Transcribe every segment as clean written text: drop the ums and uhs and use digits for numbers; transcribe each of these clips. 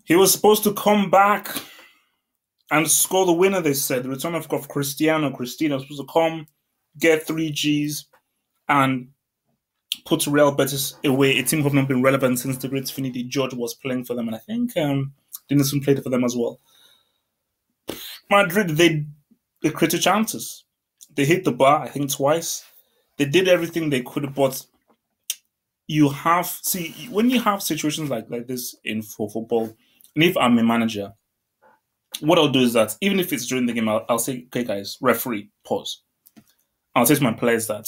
He was supposed to come back and score the winner, they said. The return of Cristiano. Cristiano was supposed to come, get 3 Gs, and put Real Betis away. A team who have not been relevant since the great Finidi George was playing for them. And I think Denison played for them as well. Madrid, they created chances. They hit the bar, I think, twice. They did everything they could, but when you have situations like this in football, and if I'm a manager, what I'll do is that even if it's during the game, I'll say, okay, guys, referee, pause. I'll say to my players that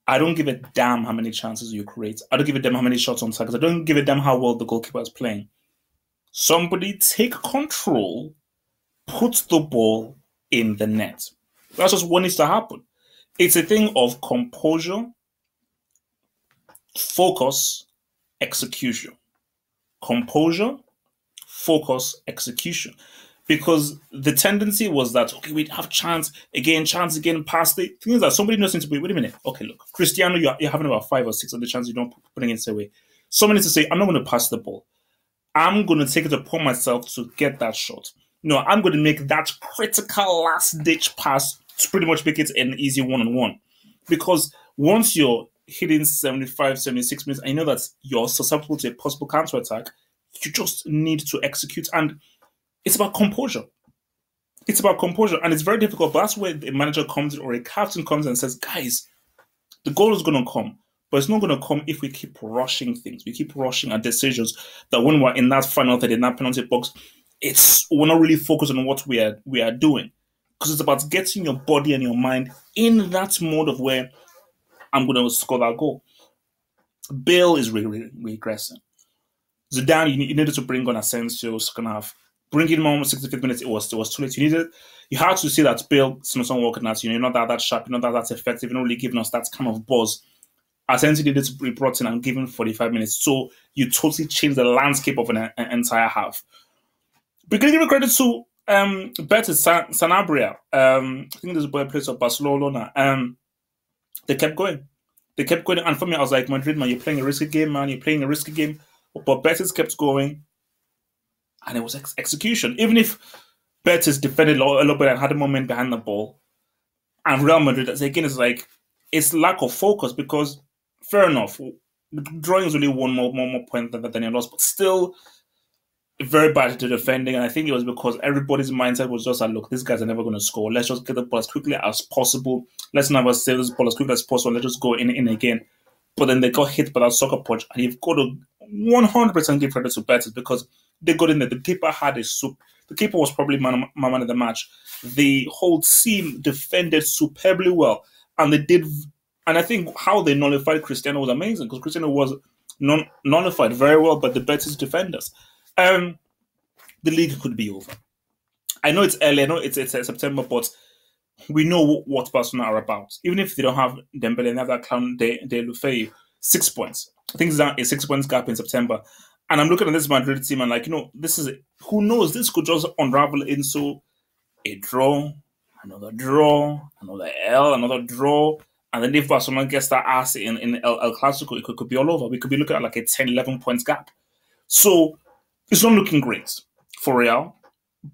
I don't give a damn how many chances you create. I don't give a damn how many shots on target. I don't give a damn how well the goalkeeper is playing. Somebody take control, put the ball in the net. That's just what needs to happen. It's a thing of composure, focus, execution. Composure, focus, execution. Because the tendency was that, okay, we'd have chance again, pass the thing is that somebody knows to be, wait a minute, okay, look, Cristiano, you're having about 5 or 6 of the chances you don't putting it away. Somebody needs to say, I'm not going to pass the ball. I'm going to take it upon myself to get that shot. No, I'm going to make that critical last-ditch pass to pretty much make it an easy one-on-one. Because once you're hitting 75, 76 minutes, and you know that you're susceptible to a possible counter-attack, you just need to execute. And it's about composure. It's about composure. And it's very difficult, but that's where a manager comes in or a captain comes in and says, guys, the goal is going to come. But it's not going to come if we keep rushing things. We keep rushing our decisions that when we're in that final third, in that penalty box, we're not really focused on what we are doing. Because it's about getting your body and your mind in that mode of where I'm going to score that goal. Bale is regressing. Zidane, you needed to bring on Asensio second half. Bringing him on 65th minutes, it was too late. You had to see that Bale is not working at you. You're not that sharp. You're not that effective. You're not really giving us that kind of buzz. Asensio needed to be brought in and given 45 minutes. So you totally changed the landscape of an entire half. But can you give credit to Betis, Sanabria? I think there's a boy plays of Barcelona. They kept going. And for me, I was like, Madrid, man, you're playing a risky game, man. You're playing a risky game. But Betis kept going. And it was execution. Even if Betis defended a little bit and had a moment behind the ball, and Real Madrid, again, it's lack of focus because, fair enough, drawing is only one more point than you lost, but still very bad to defending. And I think it was because everybody's mindset was just like, look, these guys are never going to score. Let's just get the ball as quickly as possible. Let's never save this ball as quickly as possible. Let's just go in again. But then they got hit by that soccer punch, and you've got to 100% give credit to Betis because they got in there. The keeper had a soup. The keeper was probably my man of the match. The whole team defended superbly well, and they did. And I think how they nullified Cristiano was amazing because Cristiano was nullified very well by the Betis defenders. The league could be over. I know it's early. I know it's September, but we know what Barcelona are about. Even if they don't have Dembele and have that clown De Lufeu, 6 points. I think it's a 6 points gap in September. And I'm looking at this Madrid team and this is who knows? This could just unravel into a draw, another L, another draw. And then if Barcelona gets that ass in El Clasico, it could be all over. We could be looking at like a 10, 11 points gap. So it's not looking great for Real,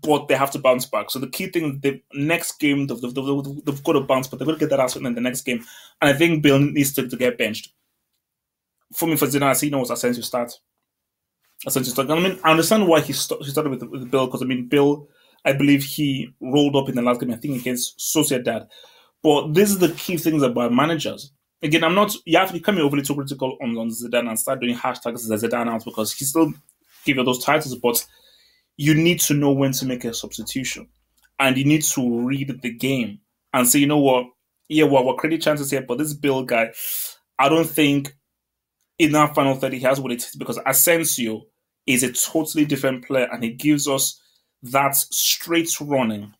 but they have to bounce back. So the key thing, the next game, they've got to bounce, but they've got to get that out in the next game. And I think Bale needs to get benched. For me, for Zidane, I see Asensio start. I mean, I understand why he started with Bale, because, Bale, I believe he rolled up in the last game, I think, against Sociedad. But this is the key things about managers. Again, you can't be overly too critical on Zidane and start doing hashtags Zidane out because he still gave you those titles, but you need to know when to make a substitution. And you need to read the game and say, you know what? Yeah, we're creating chances here, but this Bale guy, I don't think in that final 30 he has what it is because Asensio is a totally different player and he gives us that straight running,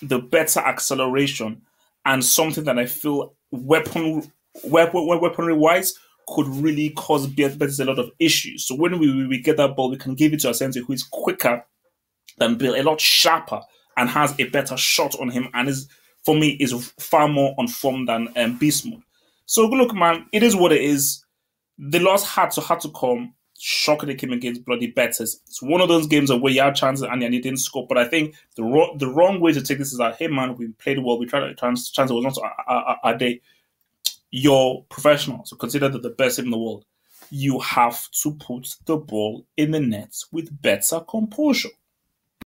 the better acceleration, and something that I feel weaponry-wise could really cause Betis a lot of issues. So when we get that ball, we can give it to Asensio, who is quicker than Bale, a lot sharper, and has a better shot on him, and for me, is far more on form than Beast Mode. So look, man, it is what it is. The loss had to come. Shocker they came against bloody Betis. It's one of those games where you had chances and you didn't score. But I think the wrong way to take this is that, hey man, we played well. We tried to chance. It was not our day. You're professional, so consider that the best team in the world. You have to put the ball in the net with better composure.